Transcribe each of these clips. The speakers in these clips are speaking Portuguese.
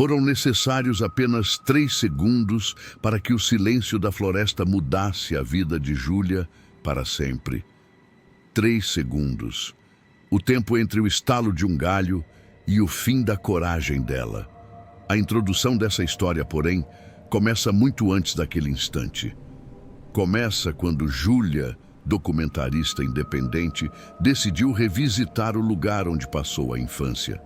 Foram necessários apenas 3 segundos para que o silêncio da floresta mudasse a vida de Júlia para sempre. 3 segundos. O tempo entre o estalo de um galho e o fim da coragem dela. A introdução dessa história, porém, começa muito antes daquele instante. Começa quando Júlia, documentarista independente, decidiu revisitar o lugar onde passou a infância.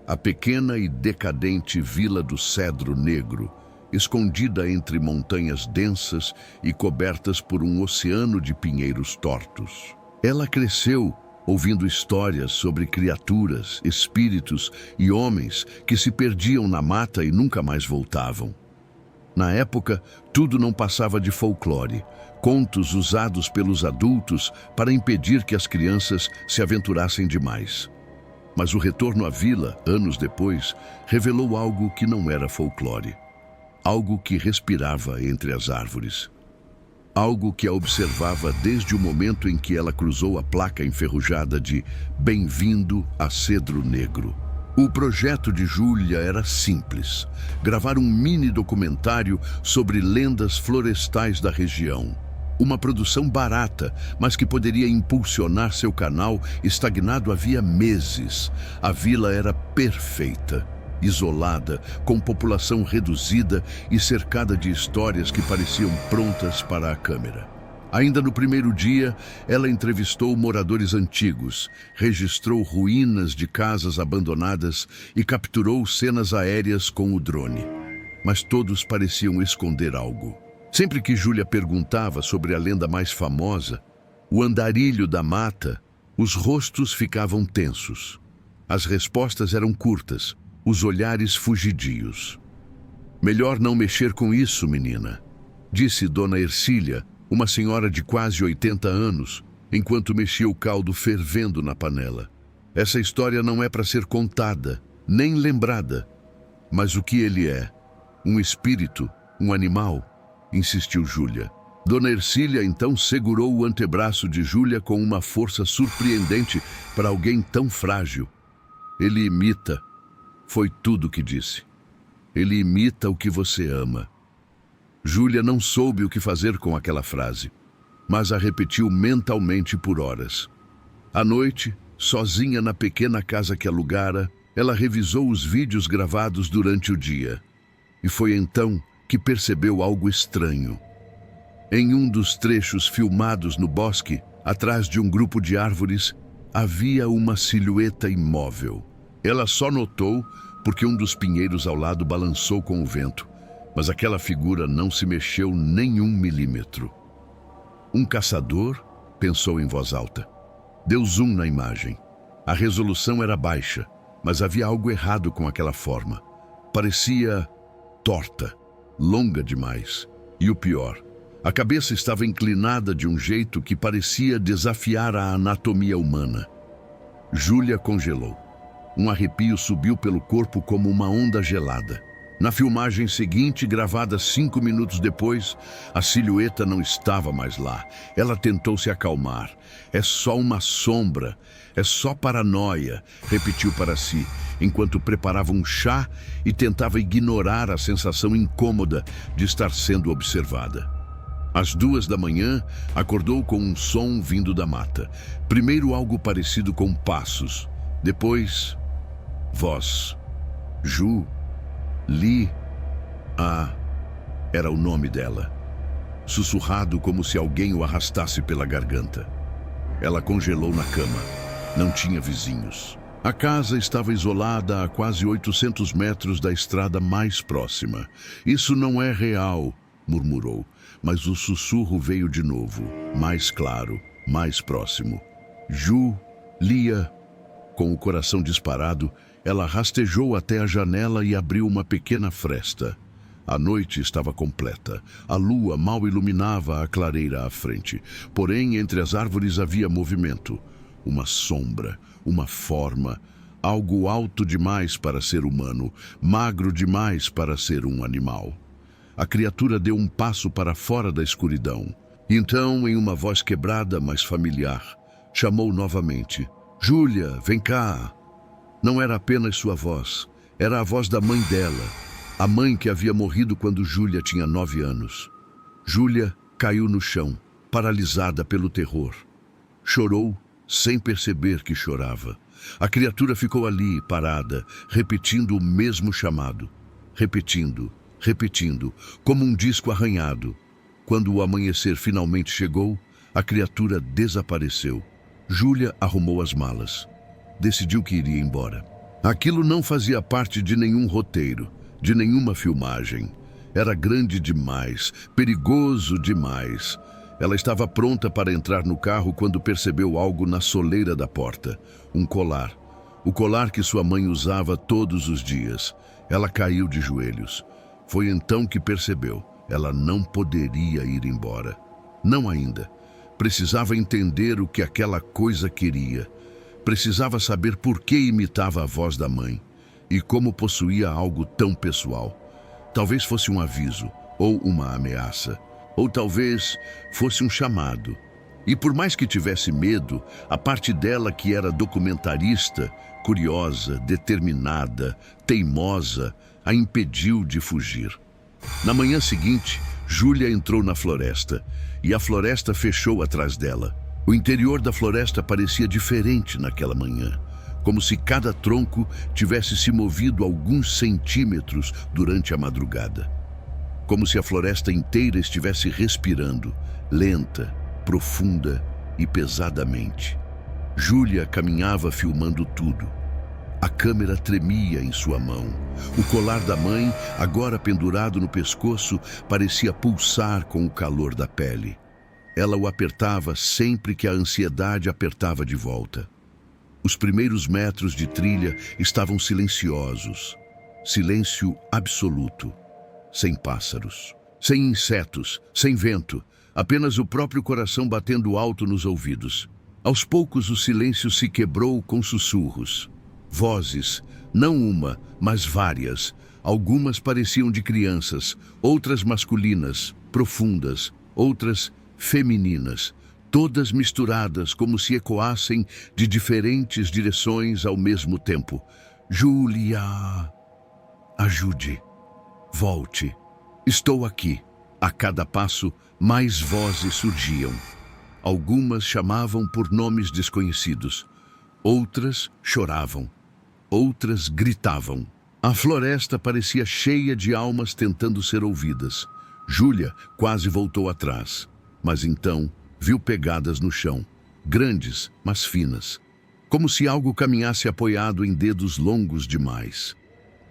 A pequena e decadente Vila do Cedro Negro, escondida entre montanhas densas e cobertas por um oceano de pinheiros tortos. Ela cresceu ouvindo histórias sobre criaturas, espíritos e homens que se perdiam na mata e nunca mais voltavam. Na época, tudo não passava de folclore, contos usados pelos adultos para impedir que as crianças se aventurassem demais. Mas o retorno à vila, anos depois, revelou algo que não era folclore. Algo que respirava entre as árvores. Algo que a observava desde o momento em que ela cruzou a placa enferrujada de Bem-vindo a Cedro Negro. O projeto de Júlia era simples: gravar um mini documentário sobre lendas florestais da região. Uma produção barata, mas que poderia impulsionar seu canal estagnado havia meses. A vila era perfeita, isolada, com população reduzida e cercada de histórias que pareciam prontas para a câmera. Ainda no primeiro dia, ela entrevistou moradores antigos, registrou ruínas de casas abandonadas e capturou cenas aéreas com o drone. Mas todos pareciam esconder algo. Sempre que Júlia perguntava sobre a lenda mais famosa, o andarilho da mata, os rostos ficavam tensos. As respostas eram curtas, os olhares fugidios. "Melhor não mexer com isso, menina", disse Dona Ercília, uma senhora de quase 80 anos, enquanto mexia o caldo fervendo na panela. "Essa história não é para ser contada, nem lembrada. Mas o que ele é? Um espírito? Um animal?", insistiu Júlia. Dona Ercília então segurou o antebraço de Júlia com uma força surpreendente para alguém tão frágil. "Ele imita", foi tudo que disse. "Ele imita o que você ama." Júlia não soube o que fazer com aquela frase, mas a repetiu mentalmente por horas. À noite, sozinha na pequena casa que alugara, ela revisou os vídeos gravados durante o dia. E foi então que percebeu algo estranho. Em um dos trechos filmados no bosque, atrás de um grupo de árvores, havia uma silhueta imóvel. Ela só notou porque um dos pinheiros ao lado balançou com o vento, mas aquela figura não se mexeu nem 1 milímetro. "Um caçador?", pensou em voz alta. Deu zoom na imagem. A resolução era baixa, mas havia algo errado com aquela forma. Parecia torta, longa demais. E o pior, a cabeça estava inclinada de um jeito que parecia desafiar a anatomia humana. Júlia congelou. Um arrepio subiu pelo corpo como uma onda gelada. Na filmagem seguinte, gravada 5 minutos depois, a silhueta não estava mais lá. Ela tentou se acalmar. "É só uma sombra, é só paranoia", repetiu para si, enquanto preparava um chá e tentava ignorar a sensação incômoda de estar sendo observada. Às 2 da manhã, acordou com um som vindo da mata. Primeiro algo parecido com passos, depois voz. Ju, Li, era o nome dela. Sussurrado como se alguém o arrastasse pela garganta. Ela congelou na cama. Não tinha vizinhos. A casa estava isolada a quase 800 metros da estrada mais próxima. "Isso não é real", murmurou, mas o sussurro veio de novo, mais claro, mais próximo. "Ju, Lia." Com o coração disparado, ela rastejou até a janela e abriu uma pequena fresta. A noite estava completa. A lua mal iluminava a clareira à frente. Porém, entre as árvores havia movimento. Uma sombra, uma forma, algo alto demais para ser humano, magro demais para ser um animal. A criatura deu um passo para fora da escuridão. Então, em uma voz quebrada, mas familiar, chamou novamente. "Júlia, vem cá." Não era apenas sua voz, Era a voz da mãe dela, a mãe que havia morrido quando Júlia tinha 9 anos. Júlia caiu no chão, paralisada pelo terror. Chorou sem perceber que chorava. A criatura ficou ali, parada, repetindo o mesmo chamado. Repetindo, repetindo, como um disco arranhado. Quando o amanhecer finalmente chegou, a criatura desapareceu. Júlia arrumou as malas. Decidiu que iria embora. Aquilo não fazia parte de nenhum roteiro, de nenhuma filmagem. Era grande demais, perigoso demais. Ela estava pronta para entrar no carro quando percebeu algo na soleira da porta. Um colar. O colar que sua mãe usava todos os dias. Ela caiu de joelhos. Foi então que percebeu. Ela não poderia ir embora. Não ainda. Precisava entender o que aquela coisa queria. Precisava saber por que imitava a voz da mãe e como possuía algo tão pessoal. Talvez fosse um aviso ou uma ameaça, ou talvez fosse um chamado. E por mais que tivesse medo, a parte dela que era documentarista, curiosa, determinada, teimosa, a impediu de fugir. Na manhã seguinte, Júlia entrou na floresta e a floresta fechou atrás dela. O interior da floresta parecia diferente naquela manhã, como se cada tronco tivesse se movido alguns centímetros durante a madrugada. Como se a floresta inteira estivesse respirando, lenta, profunda e pesadamente. Júlia caminhava filmando tudo. A câmera tremia em sua mão. O colar da mãe, agora pendurado no pescoço, parecia pulsar com o calor da pele. Ela o apertava sempre que a ansiedade apertava de volta. Os primeiros metros de trilha estavam silenciosos. Silêncio absoluto. Sem pássaros, sem insetos, sem vento. Apenas o próprio coração batendo alto nos ouvidos. Aos poucos o silêncio se quebrou com sussurros. Vozes, não uma, mas várias. Algumas pareciam de crianças, outras masculinas, profundas, outras femininas, todas misturadas como se ecoassem de diferentes direções ao mesmo tempo. Júlia, ajude, volte, estou aqui. A cada passo, mais vozes surgiam. Algumas chamavam por nomes desconhecidos, outras choravam, outras gritavam. A floresta parecia cheia de almas tentando ser ouvidas. Júlia quase voltou atrás. Mas então viu pegadas no chão, grandes, mas finas, como se algo caminhasse apoiado em dedos longos demais.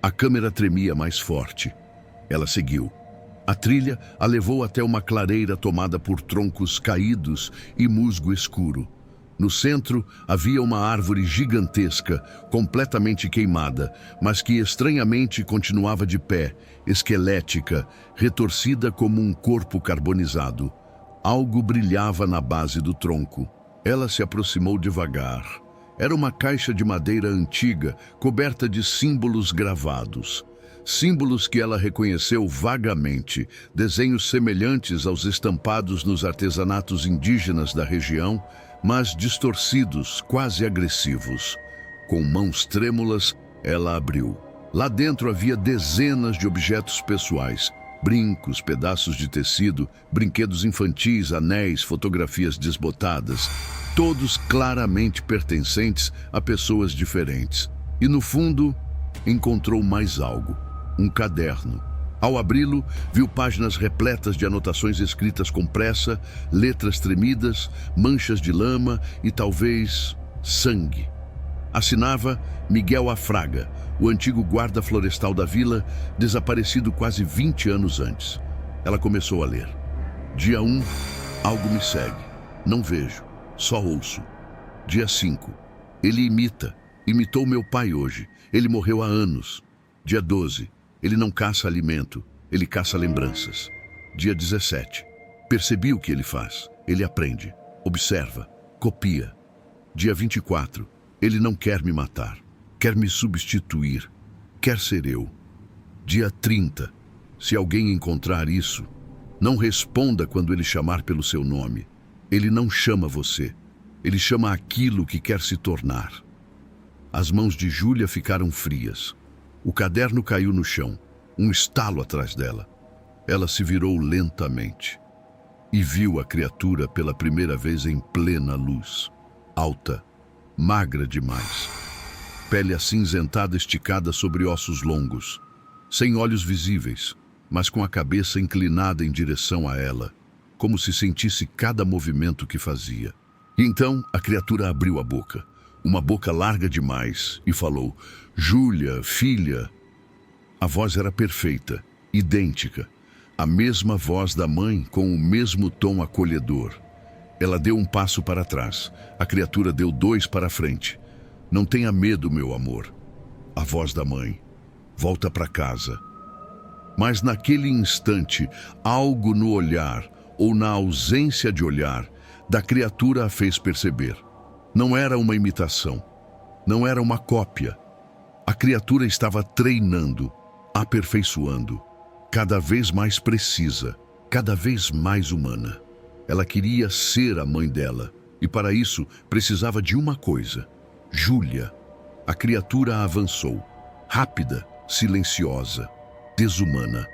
A câmera tremia mais forte. Ela seguiu. A trilha a levou até uma clareira tomada por troncos caídos e musgo escuro. No centro havia uma árvore gigantesca, completamente queimada, mas que estranhamente continuava de pé, esquelética, retorcida como um corpo carbonizado. Algo brilhava na base do tronco. Ela se aproximou devagar. Era uma caixa de madeira antiga, coberta de símbolos gravados. Símbolos que ela reconheceu vagamente, desenhos semelhantes aos estampados nos artesanatos indígenas da região, mas distorcidos, quase agressivos. Com mãos trêmulas, ela abriu. Lá dentro havia dezenas de objetos pessoais, brincos, pedaços de tecido, brinquedos infantis, anéis, fotografias desbotadas, todos claramente pertencentes a pessoas diferentes. E no fundo, encontrou mais algo, um caderno. Ao abri-lo, viu páginas repletas de anotações escritas com pressa, letras tremidas, manchas de lama e talvez sangue. Assinava Miguel Afraga, o antigo guarda florestal da vila, desaparecido quase 20 anos antes. Ela começou a ler. Dia 1, algo me segue. Não vejo, só ouço. Dia 5, ele imitou meu pai hoje. Ele morreu há anos. Dia 12, ele não caça alimento, ele caça lembranças. Dia 17, percebi o que ele faz. Ele aprende, observa, copia. Dia 24, ele não quer me matar, quer me substituir, quer ser eu. Dia 30, se alguém encontrar isso, não responda quando ele chamar pelo seu nome. Ele não chama você, ele chama aquilo que quer se tornar. As mãos de Júlia ficaram frias. O caderno caiu no chão, um estalo atrás dela. Ela se virou lentamente e viu a criatura pela primeira vez em plena luz. Alta, magra demais. Pele acinzentada esticada sobre ossos longos, sem olhos visíveis, mas com a cabeça inclinada em direção a ela, como se sentisse cada movimento que fazia. E então a criatura abriu a boca, uma boca larga demais, e falou: "Júlia, filha." A voz era perfeita, idêntica, a mesma voz da mãe com o mesmo tom acolhedor. Ela deu um passo para trás, a criatura deu 2 para frente. "Não tenha medo, meu amor." A voz da mãe: "Volta para casa." Mas naquele instante, algo no olhar, ou na ausência de olhar, da criatura a fez perceber. Não era uma imitação, não era uma cópia. A criatura estava treinando, aperfeiçoando, cada vez mais precisa, cada vez mais humana. Ela queria ser a mãe dela, e para isso precisava de uma coisa: Júlia. A criatura avançou, rápida, silenciosa, desumana.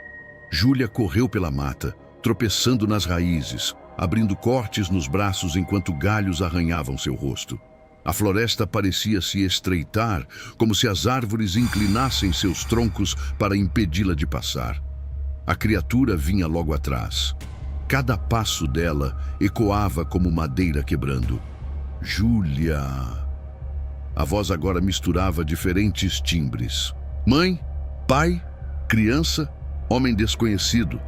Júlia correu pela mata, tropeçando nas raízes, abrindo cortes nos braços enquanto galhos arranhavam seu rosto. A floresta parecia se estreitar, como se as árvores inclinassem seus troncos para impedi-la de passar. A criatura vinha logo atrás. Cada passo dela ecoava como madeira quebrando. "Júlia." A voz agora misturava diferentes timbres. Mãe, pai, criança, homem desconhecido.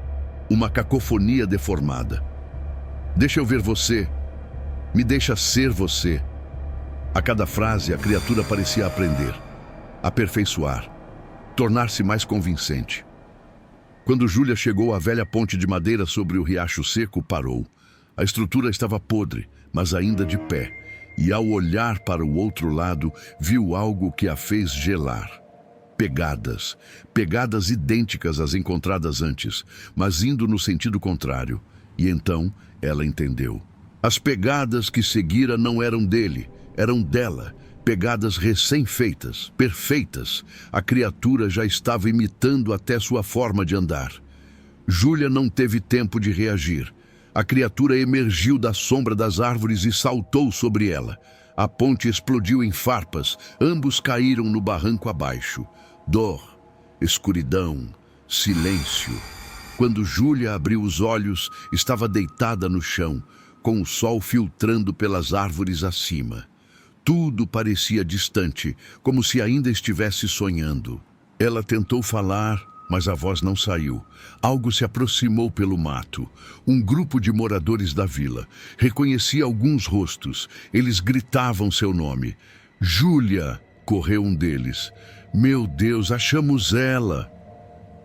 Uma cacofonia deformada. "Deixa eu ver você. Me deixa ser você." A cada frase, a criatura parecia aprender, aperfeiçoar, tornar-se mais convincente. Quando Júlia chegou à velha ponte de madeira sobre o riacho seco, parou. A estrutura estava podre, mas ainda de pé, e ao olhar para o outro lado, viu algo que a fez gelar. Pegadas idênticas às encontradas antes, mas indo no sentido contrário. E então ela entendeu. As pegadas que seguira não eram dele, eram dela, pegadas recém-feitas, perfeitas. A criatura já estava imitando até sua forma de andar. Júlia não teve tempo de reagir. A criatura emergiu da sombra das árvores e saltou sobre ela. A ponte explodiu em farpas, ambos caíram no barranco abaixo. Dor, escuridão, silêncio. Quando Júlia abriu os olhos, estava deitada no chão, com o sol filtrando pelas árvores acima. Tudo parecia distante, como se ainda estivesse sonhando. Ela tentou falar, mas a voz não saiu. Algo se aproximou pelo mato. Um grupo de moradores da vila. Reconhecia alguns rostos. Eles gritavam seu nome. "Júlia!" correu um deles. "Meu Deus, achamos ela!"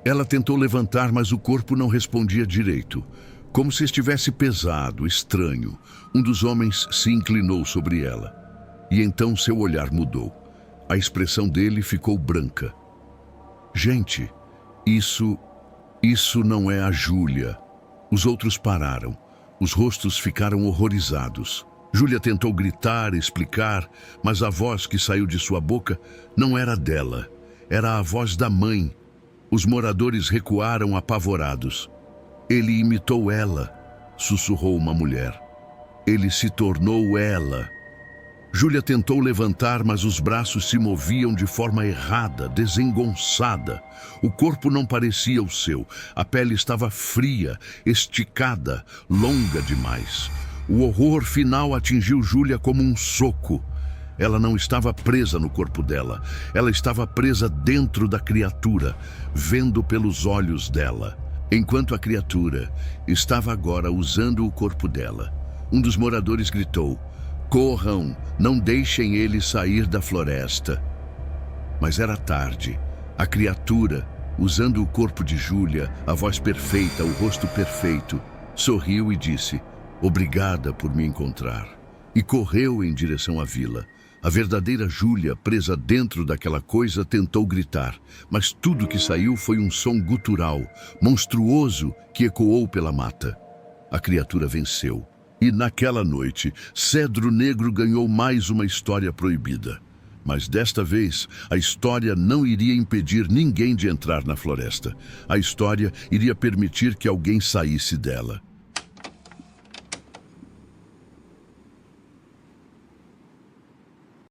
Ela tentou levantar, mas o corpo não respondia direito. Como se estivesse pesado, estranho. Um dos homens se inclinou sobre ela. E então seu olhar mudou. A expressão dele ficou branca. "Gente, isso não é a Júlia." Os outros pararam. Os rostos ficaram horrorizados. Júlia tentou gritar, explicar, mas a voz que saiu de sua boca não era dela. Era a voz da mãe. Os moradores recuaram apavorados. "Ele imitou ela", sussurrou uma mulher. "Ele se tornou ela." Júlia tentou levantar, mas os braços se moviam de forma errada, desengonçada. O corpo não parecia o seu. A pele estava fria, esticada, longa demais. O horror final atingiu Júlia como um soco. Ela não estava presa no corpo dela. Ela estava presa dentro da criatura, vendo pelos olhos dela. Enquanto a criatura estava agora usando o corpo dela, um dos moradores gritou: "Corram, não deixem ele sair da floresta." Mas era tarde. A criatura, usando o corpo de Júlia, a voz perfeita, o rosto perfeito, sorriu e disse: "Obrigada por me encontrar." E correu em direção à vila. A verdadeira Júlia, presa dentro daquela coisa, tentou gritar, mas tudo que saiu foi um som gutural, monstruoso, que ecoou pela mata. A criatura venceu. E naquela noite, Cedro Negro ganhou mais uma história proibida. Mas desta vez, a história não iria impedir ninguém de entrar na floresta. A história iria permitir que alguém saísse dela.